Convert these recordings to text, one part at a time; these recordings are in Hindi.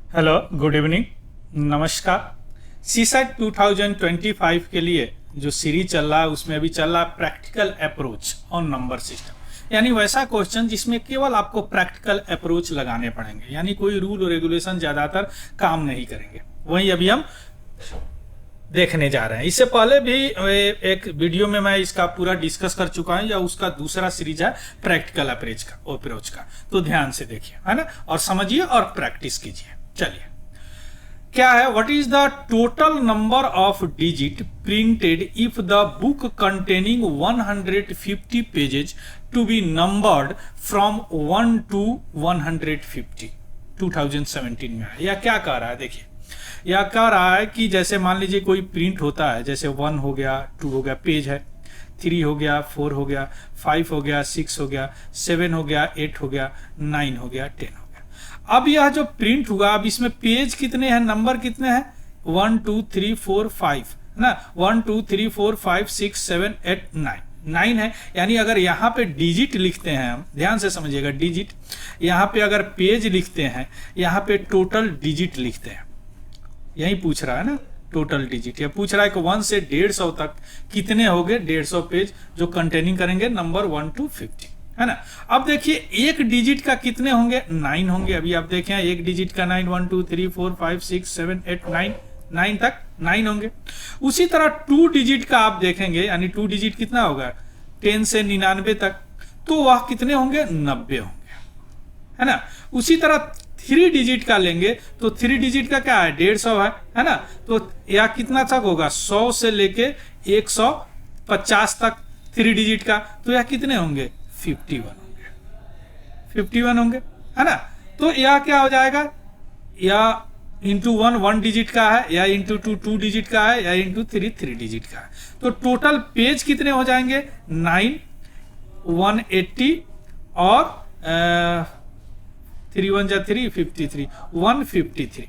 हेलो, गुड इवनिंग, नमस्कार। सीसेट 2025 के लिए जो सीरीज चल रहा है उसमें अभी चल रहा है practical approach on number system, यानी वैसा क्वेश्चन जिसमें केवल आपको प्रैक्टिकल अप्रोच लगाने पड़ेंगे, यानी कोई रूल और रेगुलेशन ज़्यादातर काम नहीं करेंगे। वही अभी हम देखने जा रहे हैं। इससे पहले भी एक वीडियो में मैं इसका पूरा डिस्कस कर चुका हूं, या उसका दूसरा सीरीज है प्रैक्टिकल अप्रोच का, तो ध्यान से देखिए, है ना, और समझिए और प्रैक्टिस कीजिए। चलिए, क्या है, what is the total number of digit printed if the book containing 150 pages to be numbered from 1 to 150 2017 में है। या क्या कह रहा है, देखिए, या कह रहा है कि जैसे मान लीजिए कोई प्रिंट होता है, जैसे 1 हो गया, 2 हो गया, पेज है, 3 हो गया, 4 हो गया, 5 हो गया, 6 हो गया, 7 हो गया, 8 हो गया, 9 हो गया, 10 हो गया। अब यह जो प्रिंट हुआ, अब इसमें पेज कितने हैं, नंबर कितने हैं, 1 2 3 4 5 है ना, 1 2 3 4 5 6 7 8 9 है। यानी अगर यहाँ पे डिजिट लिखते हैं, हम ध्यान से समझिएगा, डिजिट यहाँ पे अगर पेज लिखते हैं, यहाँ पे टोटल डिजिट लिखते हैं, यही पूछ रहा है ना, टोटल डिजिट। या पूछ रहा है कि 1 से 150 तक कितने हो गए, 150 पेज जो कंटेनिंग करेंगे नंबर 1 to 50, है ना। अब देखिए एक डिजिट का कितने होंगे, 9 होंगे। अभी आप देखें एक डिजिट का 9, 1 2 3 4 5 6 7 8 9 तक 9 होंगे। उसी तरह 2 डिजिट का आप देखेंगे, यानी 2 डिजिट कितना होगा, 10 से 99 तक, तो वह कितने होंगे, 90 होंगे, है ना। उसी तरह 3 डिजिट का लेंगे तो 3 डिजिट का क्या है, 150 है ना। तो यह कितना तक होगा, 100 से लेके 150 तक 3 डिजिट का, तो यह कितने होंगे, 51 होंगे, है ना। तो यह क्या हो जाएगा, या इंटू 1 डिजिट का है, या इंटू 2 डिजिट का है, या इंटू 3 डिजिट का है। तो टोटल पेज कितने हो जाएंगे, 9 180 और 3 1 जा 3 53 153।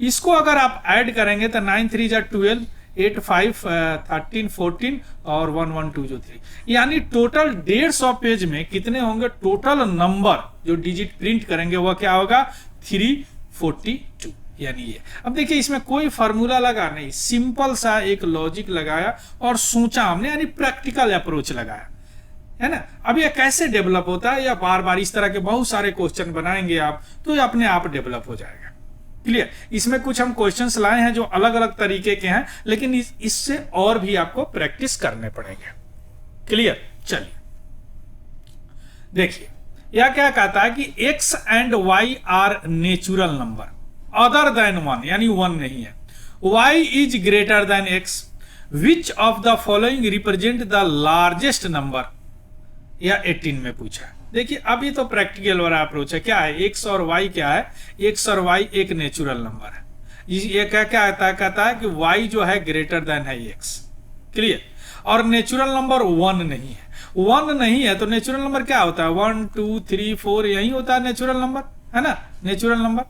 इसको अगर आप ऐड करेंगे तो 9 3 जा 12 8 5 13 14 और 1 1 2 जो 3, यानी टोटल 150 पेज में कितने होंगे, टोटल नंबर जो डिजिट प्रिंट करेंगे वह क्या होगा, 342, यानी ये। अब देखिए इसमें कोई फार्मूला लगा नहीं, सिंपल सा एक लॉजिक लगाया और सोचा हमने, यानी प्रैक्टिकल अप्रोच लगाया, है ना। अब ये कैसे डेवलप होता है, या बार बार इस तरह के बहुत सारे क्वेश्चन बनाएंगे आप, तो ये अपने आप डेवलप हो जाएगा। क्लियर। इसमें कुछ हम क्वेश्चंस लाए हैं जो अलग अलग तरीके के हैं, लेकिन इससे और भी आपको प्रैक्टिस करने पड़ेंगे। क्लियर। चलिए देखिए, यह क्या कहता है कि x and y are natural number other than 1, यानी 1 नहीं है, y is greater than x, which of the following represent the largest number, या 18 में पूछा है। देखिए अब ये तो प्रैक्टिकल वाला अप्रोच है। क्या है, x और y क्या है, x और y एक नेचुरल नंबर है। ये क्या क्या कहता है कि y जो है ग्रेटर देन है x। क्लियर। और नेचुरल नंबर 1 नहीं है, 1 नहीं है तो नेचुरल नंबर क्या होता है, 1 2 3 4 यही होता है नेचुरल नंबर, है ना, नेचुरल नंबर।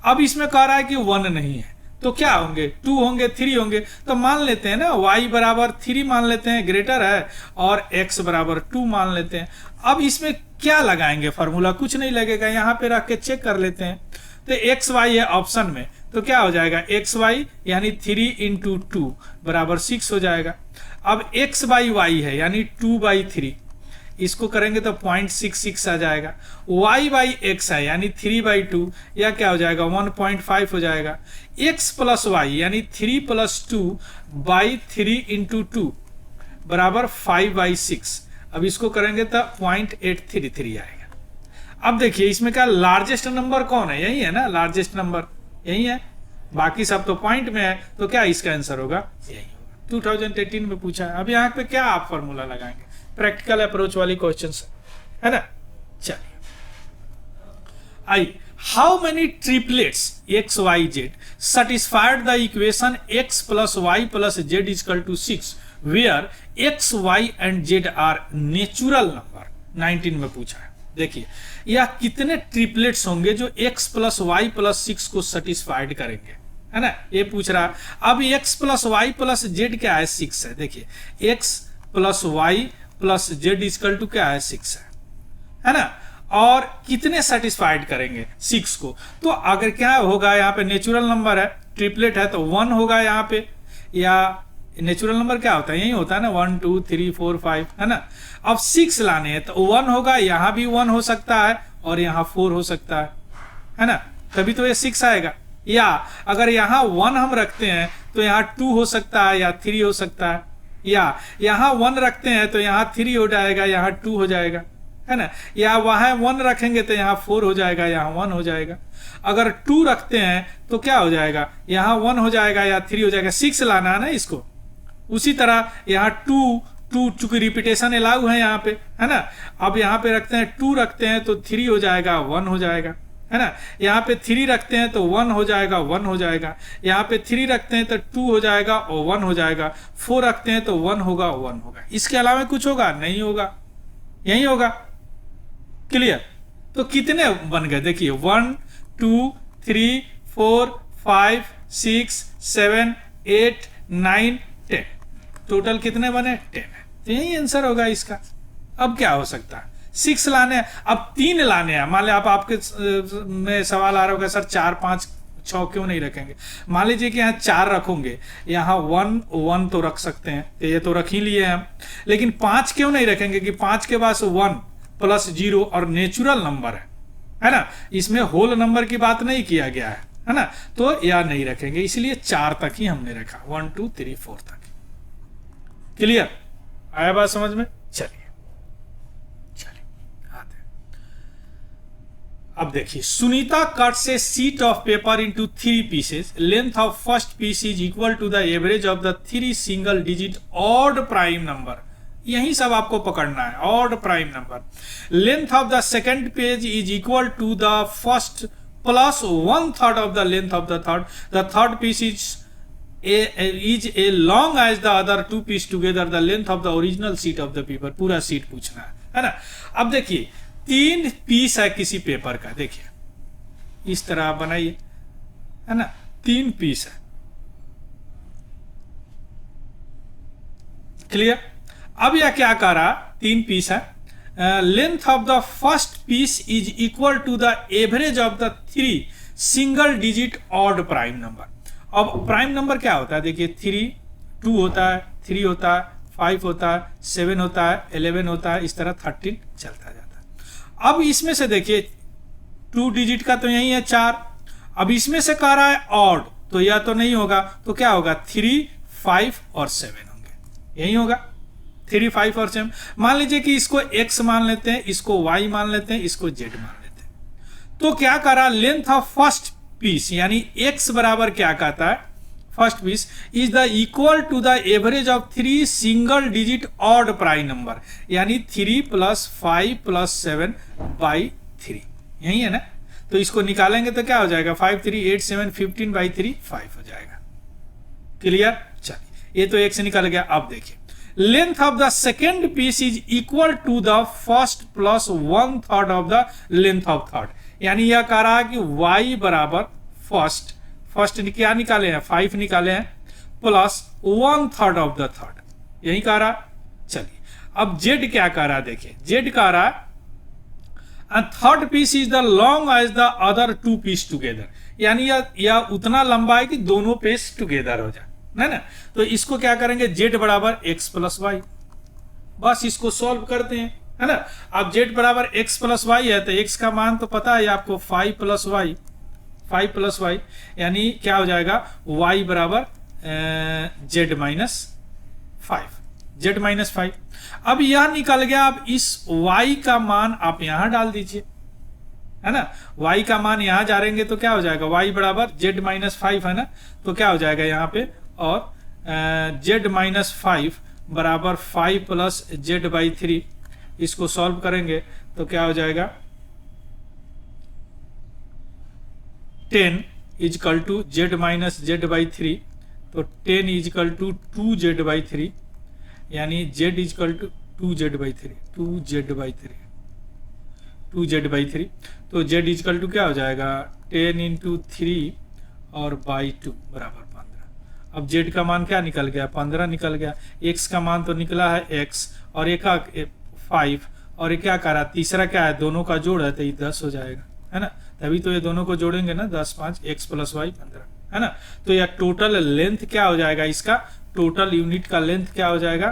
अब इसमें कह रहा है कि 1 नहीं है, तो क्या होंगे, 2 होंगे, 3 होंगे। तो मान लेते हैं ना, y बराबर 3 मान लेते हैं, ग्रेटर है, और x बराबर 2 मान लेते हैं। अब इसमें क्या लगाएंगे फार्मूला, कुछ नहीं लगेगा, यहाँ पे रख के चेक कर लेते हैं। तो एक्स वाई है ऑप्शन में, तो क्या हो जाएगा, एक्स वाई यानी 3 इंटू 2 बराबर 6 हो जाएगा। अब एक्स बाई वाई है, यानी 2/3, इसको करेंगे तो 0.66 आ जाएगा। y बाई एक्स है, यानी 3/2, या क्या हो जाएगा, 1.5 हो जाएगा। x प्लस वाई यानी 3 + 2/3 इंटू 2 बराबर 5/6। अब इसको करेंगे तो 0.833 आएगा। अब देखिए इसमें क्या, लार्जेस्ट नंबर कौन है, यही है ना, लार्जेस्ट नंबर यही है, बाकी सब तो पॉइंट में है, तो क्या इसका आंसर होगा, यही होगा। 2018 में पूछा है। अब यहाँ पे क्या आप फॉर्मूला लगाएंगे, प्रैक्टिकल अप्रोच वाली क्वेश्चंस है ना। चलिए, I how many triplets x y z satisfied the equation x plus y plus z is equal to 6 where x y and z are natural number, 19 में पूछा है। देखिए यह कितने ट्रिपलेट्स होंगे जो x प्लस वाई प्लस 6 को सेटिस्फाइड करेंगे, है ना, ये पूछ रहा। अब x plus y plus z क्या है, 6 है। देखिए x plus y plus z equal to क्या है, 6 है ना। और कितने सेटिस्फाइड करेंगे 6 को। तो अगर क्या होगा, यहाँ पे नेचुरल नंबर है, ट्रिपलेट है, तो 1 होगा यहाँ पे, या नेचुरल नंबर क्या होता है, यही होता है ना, 1 2 3 4 5, है ना। अब 6 लाने हैं तो 1 होगा, यहाँ भी 1 हो सकता है और यहाँ 4 हो सकता है ना, तभी तो ये 6 आएगा। या अगर यहाँ 1 हम रखते हैं तो यहाँ 2 हो सकता है या 3 हो सकता है, या यहाँ 1 रखते हैं तो यहाँ 3 हो जाएगा, यहाँ 2 हो जाएगा, है ना। या वहाँ 1 रखेंगे तो यहाँ 4 हो जाएगा, यहाँ 1 हो जाएगा। अगर 2 रखते हैं तो क्या हो जाएगा, यहाँ 1 हो जाएगा या 3 हो जाएगा। 6 लाना है ना इसको। उसी तरह यहाँ 2 चूंकि रिपीटेशन अलाउ है यहाँ पे, है ना। अब यहाँ पे रखते हैं 2 रखते हैं तो 3 हो जाएगा, 1 हो जाएगा, है ना। यहाँ पे 3 रखते हैं तो 1 हो जाएगा, 1 हो जाएगा। यहाँ पे 3 रखते हैं तो 2 हो जाएगा और 1 हो जाएगा। 4 रखते हैं तो 1 होगा, 1 होगा। इसके अलावा कुछ होगा नहीं, होगा, यही होगा। क्लियर। तो कितने बन गए देखिए, 1 2 3 4 5 6 7 8 9 10, टोटल कितने बने, 10। तो यही आंसर होगा इसका। अब क्या हो सकता है, 6 लाने हैं, अब 3 लाने हैं। मान लिया आप आपके में सवाल आ रहा होगा, सर 4 5 6 क्यों नहीं रखेंगे। मान लीजिए कि यहाँ 4 रखोगे, यहाँ 1 तो रख सकते हैं, तो ये तो रख ही लिए हम। लेकिन 5 क्यों नहीं रखेंगे कि 5 के पास 1 + 0 और नेचुरल नंबर है ना, इसमें होल नंबर की बात नहीं किया गया है ना, तो यह नहीं रखेंगे। इसलिए 4 तक ही हमने रखा, 1 2 3 4 तक। क्लियर, आया बात समझ में। चलिए आते हैं। अब देखिए, Sunita cuts a sheet of paper into 3 pieces. Length of first piece is equal to the average of the 3 single digit odd prime number. यही सब आपको पकड़ना है, odd prime number. Length of the second page is equal to the first plus 1/3 of the length of the third. The third piece is a long as the other 2 piece together. The length of the original sheet of the paper. पूरा शीट पूछना है ना। अब देखिए 3 पीस है किसी पेपर का, देखिए इस तरह आप बनाइए, है ना। 3 पीस है, क्लियर। अब यह क्या कर रहा, 3 पीस है। Length of the first piece is equal to the average of the 3 single digit odd prime number. अब प्राइम नंबर क्या होता है, देखिए 3 2 होता है, 3 होता है, 5 होता है, 7 होता है, 11 होता है, इस तरह 13 चलता जाता है। अब इसमें से देखिए 2 डिजिट का तो यही है 4। अब इसमें से कह रहा है ऑड, तो यह तो नहीं होगा, तो क्या होगा 3 5 और 7 होंगे, यही होगा 3 5 और 7। मान लीजिए कि इसको x मान लेते हैं, इसको y मान लेते हैं, इसको z मान लेते हैं। तो क्या करा, लेंथ ऑफ फर्स्ट पीस यानी x बराबर क्या कहता है, first piece is the equal to the average of 3 single digit odd prime number, यानी 3 + 5 + 7 / 3, यही है ना। तो इसको निकालेंगे तो क्या हो जाएगा, 5 3 8 7 15 / 3 5 हो जाएगा। क्लियर। चलिए ये तो x निकल गया। अब देखिए length of the second piece is equal to the first plus 1/3 of the length of third, यानी यह कह रहा है कि y बराबर फर्स्ट क्या निकाले हैं, 5 निकाले हैं, प्लस 1/3 ऑफ द थर्ड, यही कह रहा। चलिए अब z क्या कह रहा है, देखिए z कह रहा है third piece is the long as the other 2 piece together, यानी यह उतना लंबा है कि दोनों पीस टुगेदर हो जाए, है ना। तो इसको क्या करेंगे, z बराबर x + y, बस इसको सॉल्व करते हैं, है ना। अब z बराबर x + y है तो x का मान तो पता है आपको 5 + y, यानी क्या हो जाएगा, y बराबर z - 5। अब यह निकल गया। अब इस y का मान आप यहां डाल दीजिए, है ना। y का मान यहां डालेंगे तो क्या हो जाएगा, y बराबर z - 5 है ना, तो क्या हो जाएगा यहाँ पे, और z - 5 बराबर 5 + z/3, इसको सॉल्व करेंगे तो क्या हो जाएगा, 10 = z - z/3, तो 10 = 2z/3, यानी z = 2z/3, तो z = क्या हो जाएगा, 10 × 3 और /2 बराबर 15। अब z का मान क्या निकल गया, 15 निकल गया। x का मान तो निकला है x, और एक 5 और ये क्या करा, तीसरा क्या है, दोनों का जोड़ है तो ये 10 हो जाएगा, है ना। तभी तो ये दोनों को जोड़ेंगे ना, 10 5 x + y 15, है ना। तो यह टोटल लेंथ क्या हो जाएगा, इसका टोटल यूनिट का लेंथ क्या हो जाएगा,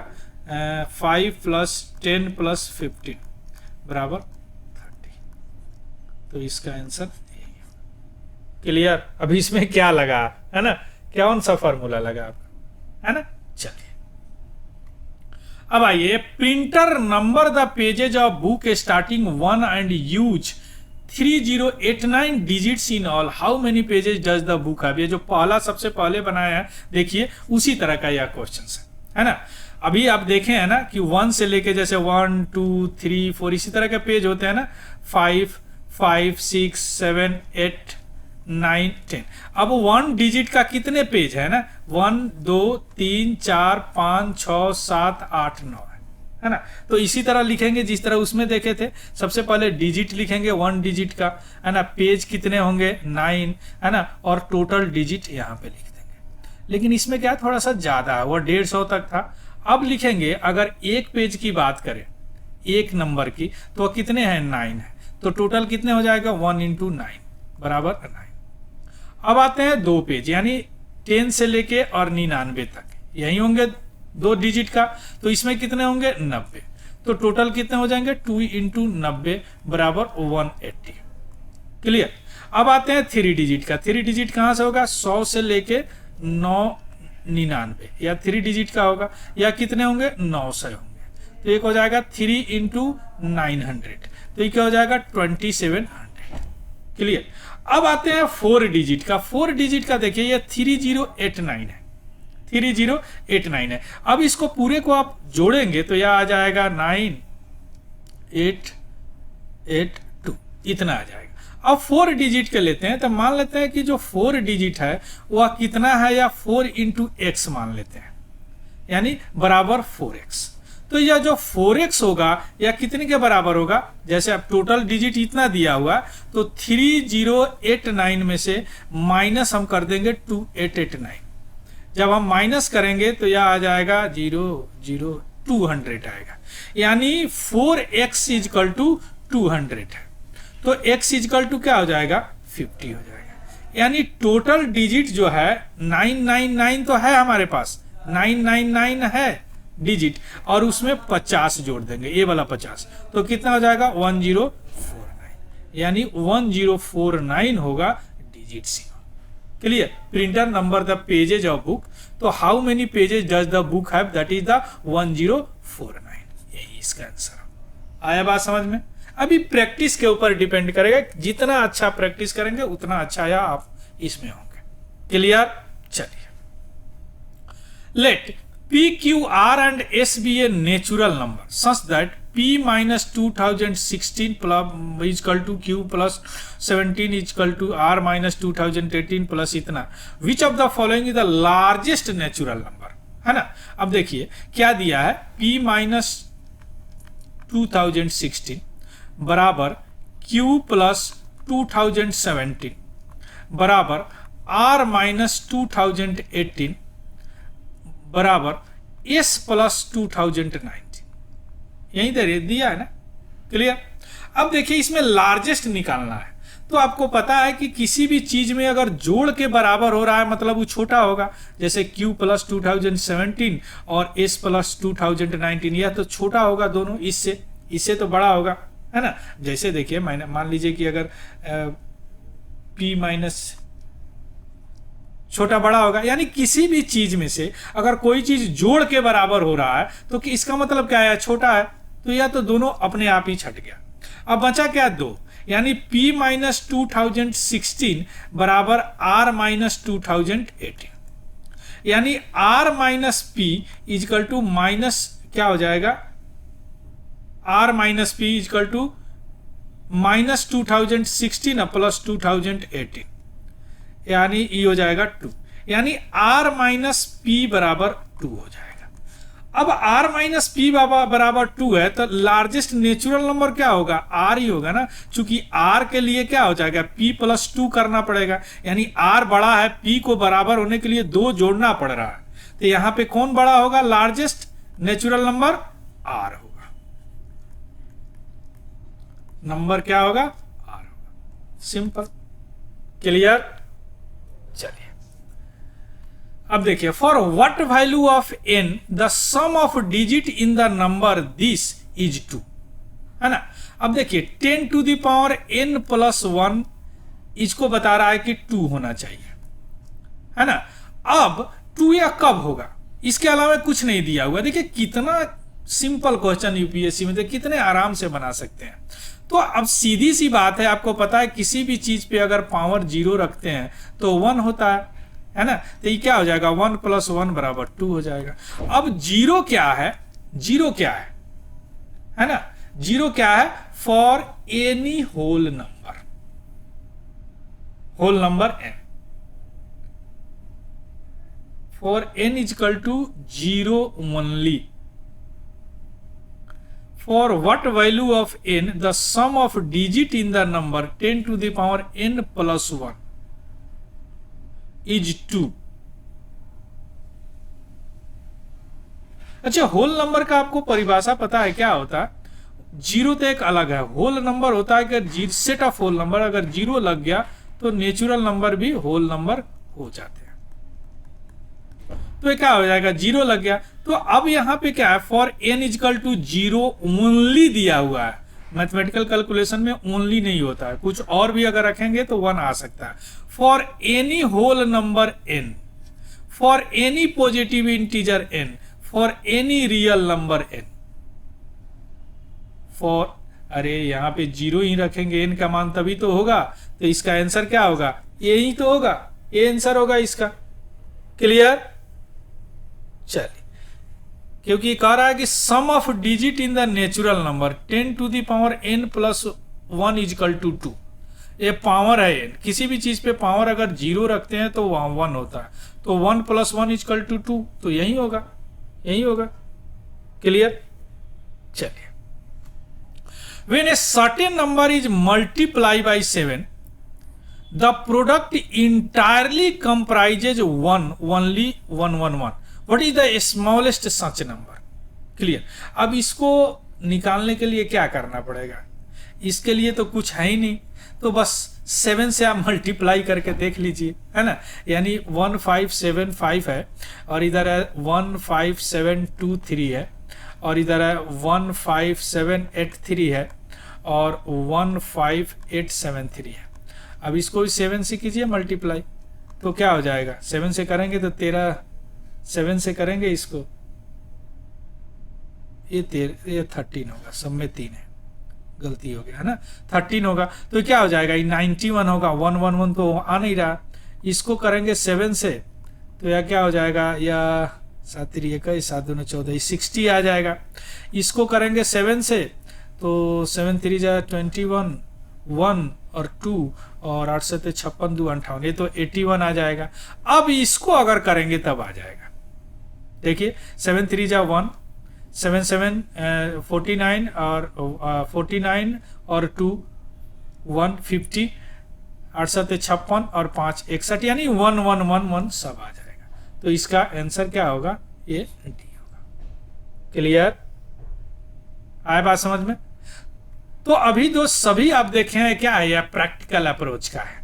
5 + 10 + 15 बराबर 30। तो इसका आंसर क्लियर। अभी इसमें क्या लगा, है ना, कौन सा फॉर्मूला लगा आपका, है ना। चलिए अब आइए, printer number the pages of book starting 1 and use 3089 digits in all, how many pages does the book have. ये जो पहला सबसे पहले बनाया है, देखिए उसी तरह का यह क्वेश्चन है ना। अभी आप देखें है ना कि 1 से लेके जैसे 1 2 3 4 इसी तरह के पेज होते हैं ना, 5 5 6 7 8 9 10। अब 1 डिजिट का कितने पेज है ना, 1 2 3 4 5 6 7 8 9 है ना। तो इसी तरह लिखेंगे जिस तरह उसमें देखे थे, सबसे पहले डिजिट लिखेंगे 1 डिजिट का, है ना, पेज कितने होंगे 9, है ना, और टोटल डिजिट यहाँ पे लिख देंगे। लेकिन इसमें क्या थोड़ा सा ज्यादा है, वो 150 तक था। अब लिखेंगे अगर एक पेज की बात करें, एक नंबर की, तो कितने हैं 9 है, तो टोटल कितने हो जाएगा 1 × 9 बराबर 9। अब आते हैं 2 पेज, यानी 10 से लेके और 99 तक, यही होंगे 2 डिजिट का, तो इसमें कितने होंगे 90, तो टोटल कितने हो जाएंगे 2 × 90 बराबर 180। क्लियर। अब आते हैं 3 डिजिट का, 3 डिजिट कहां से होगा, 100 से लेके 999, या 3 डिजिट का होगा, या कितने होंगे 900 होंगे, तो एक हो जाएगा 3 × 900, तो ये क्या हो जाएगा 2700। क्लियर। अब आते हैं 4 डिजिट का, 4 डिजिट का देखिए ये 3089 है, 3089 है। अब इसको पूरे को आप जोड़ेंगे तो यह आ जाएगा 9882, इतना आ जाएगा। अब 4 डिजिट के लेते हैं, तो मान लेते हैं कि जो 4 डिजिट है वह कितना है, या 4 × x मान लेते हैं, यानी बराबर 4x। तो यह जो 4x होगा या कितने के बराबर होगा, जैसे अब टोटल डिजिट इतना दिया हुआ, तो 3089 में से माइनस हम कर देंगे 2889। जब हम माइनस करेंगे तो यह आ जाएगा 200 आएगा, यानी 4x = 200 है, तो x = क्या हो जाएगा 50 हो जाएगा। यानी टोटल डिजिट जो है 999 तो है हमारे पास, 999 है डिजिट, और उसमें 50 जोड़ देंगे, ये वाला 50, तो कितना हो जाएगा 1049, यानी 1049 होगा डिजिट सी। Clear. Printer number the pages of book, तो how many pages does the book have, that is the 1049, यही इसका आंसर आया। बात समझ में। अभी प्रैक्टिस के ऊपर डिपेंड करेगा, जितना अच्छा प्रैक्टिस करेंगे उतना अच्छा या आप इसमें होंगे। क्लियर। चलिए, late P, Q, R and S be a natural number such that P minus 2016 is equal to Q plus 17 is equal to R minus 2018 plus इतना। Which of the following is the largest natural number, है ना। अब देखिए क्या दिया है, P minus 2016 बराबर Q plus 2017 बराबर R minus 2018 बराबर S plus 2019, यही दे दिया है ना। क्लियर। अब देखिए इसमें लार्जेस्ट निकालना है, तो आपको पता है कि किसी भी चीज में अगर जोड़ के बराबर हो रहा है मतलब वो छोटा होगा, जैसे Q plus 2017 और S plus 2019, यह तो छोटा होगा दोनों, इससे तो बड़ा होगा, है ना। जैसे देखिए मान लीजिए कि अगर P माइनस छोटा बड़ा होगा, यानी किसी भी चीज में से अगर कोई चीज जोड़ के बराबर हो रहा है तो कि इसका मतलब क्या है, छोटा है, तो यह तो दोनों अपने आप ही छट गया। अब बचा क्या 2, यानी P minus 2016 बराबर R minus 2018, यानी R minus P equal to minus क्या हो जाएगा, R minus P equal to minus 2016 plus 2018, यानी ई हो जाएगा 2, यानी R माइनस P बराबर 2 हो जाएगा। अब R माइनस P बराबर 2 है तो लार्जेस्ट नेचुरल नंबर क्या होगा, R ही होगा ना, क्योंकि R के लिए क्या हो जाएगा P प्लस 2 करना पड़ेगा, यानी R बड़ा है, P को बराबर होने के लिए 2 जोड़ना पड़ रहा है, तो यहां पे कौन बड़ा होगा, लार्जेस्ट नेचुरल नंबर R होगा। नंबर क्या होगा, आर होगा। Simple, clear. चलिए अब देखिए, for what value of n the sum of digit in the number this is 2, है ना। अब देखिए 10 to the power n plus 1 इसको बता रहा है कि 2 होना चाहिए, है ना। अब 2 या कब होगा, इसके अलावा कुछ नहीं दिया हुआ। देखिए कितना सिंपल क्वेश्चन यूपीएससी में, कितने आराम से बना सकते हैं। तो अब सीधी सी बात है, आपको पता है किसी भी चीज पे अगर पावर 0 रखते हैं तो 1 होता है ना। तो ये क्या हो जाएगा, 1 प्लस 1 बराबर 2 हो जाएगा। अब 0 क्या है, 0 क्या है ना, 0 क्या है, for any whole number, whole number n, for n is equal to 0 only, for what value of n the sum of digit in the number 10 to the power n plus 1 is 2। अच्छा, होल नंबर का आपको परिभाषा पता है क्या होता है? 0 तो एक अलग है, होल नंबर होता है कि सेट ऑफ होल नंबर, अगर 0 लग गया तो नेचुरल नंबर भी होल नंबर हो जाते हैं। तो क्या हो जाएगा, 0 लग गया। तो अब यहां पे क्या है, for n is equal to 0 only दिया हुआ है। मैथमेटिकल कैलकुलेशन में ओनली नहीं होता है, कुछ और भी अगर रखेंगे तो 1 आ सकता है। For any whole number n, for any positive integer n, for any real number n, for, अरे यहां पे 0 ही रखेंगे, n का मान तभी तो होगा, तो इसका आंसर क्या होगा, ये ही तो होगा, ये आंसर होगा इसका। क्लियर। चलिए, क्योंकि कह रहा है कि sum of digit in the natural number 10 to the power n plus 1 is equal to 2, ये पावर है n, किसी भी चीज पे पावर अगर 0 रखते हैं तो वहां 1 होता है, तो 1 प्लस 1 इजकल टू 2, तो यही होगा, यही होगा। क्लियर। चलिए, when a certain number is multiply by 7 the product entirely comprises 1 only 111, what is the smallest such number. Clear. अब इसको निकालने के लिए क्या करना पड़ेगा, इसके लिए तो कुछ है ही नहीं, तो बस 7 से आप मल्टीप्लाई करके देख लीजिए, है ना। यानी 1575 है, और इधर है 15723 है, और इधर है 15783 है, और 15873 है। अब इसको 7 से कीजिए मल्टीप्लाई, तो क्या हो जाएगा, 7 से करेंगे तो 13, 7 से करेंगे इसको, ये 13 होगा, सब में 3 है, गलती हो गया, है ना, 13 होगा। तो क्या हो जाएगा, ये 91 होगा, 111 तो आ नहीं रहा। इसको करेंगे 7 से, तो यह क्या हो जाएगा, या 7 3 21 7 2 14, 60 आ जाएगा। इसको करेंगे 7 से, तो 7 3 जा 21, 1 और 2 और 8 से 56 2 58, ये तो 81 आ जाएगा। अब इसको अगर करेंगे तब आ जाएगा, देखिए 7 3 जा 1, 7 7 49 और 49 और 2 150, 8 7 56 और 5 61, यानी 1111 सब आ जाएगा। तो इसका आंसर क्या होगा, ये डी होगा। क्लियर, आए बात समझ में। तो अभी दोस्त सभी आप देखे हैं क्या है, यह प्रैक्टिकल अप्रोच का है।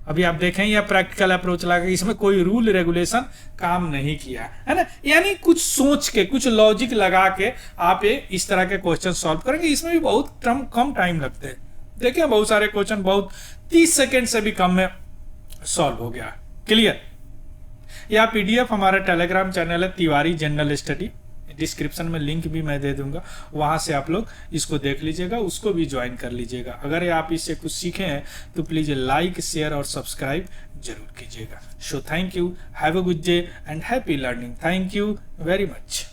अभी आप देखें यह प्रैक्टिकल अप्रोच लगा, इसमें कोई रूल रेगुलेशन काम नहीं किया है ना, यानी कुछ सोच के, कुछ लॉजिक लगा के आप ये इस तरह के क्वेश्चन सॉल्व करेंगे। इसमें भी बहुत कम टाइम लगते हैं। देखिए बहुत सारे क्वेश्चन बहुत 30 सेकेंड से भी कम में सॉल्व हो गया। क्लियर। यह पीडीएफ हमारा टेलीग्राम चैनल है तिवारी जनरल स्टडी, डिस्क्रिप्शन में लिंक भी मैं दे दूंगा, वहां से आप लोग इसको देख लीजिएगा, उसको भी ज्वाइन कर लीजिएगा। अगर आप इससे कुछ सीखे हैं तो प्लीज लाइक शेयर और सब्सक्राइब जरूर कीजिएगा। So thank you, have a good day and happy learning. Thank you very much.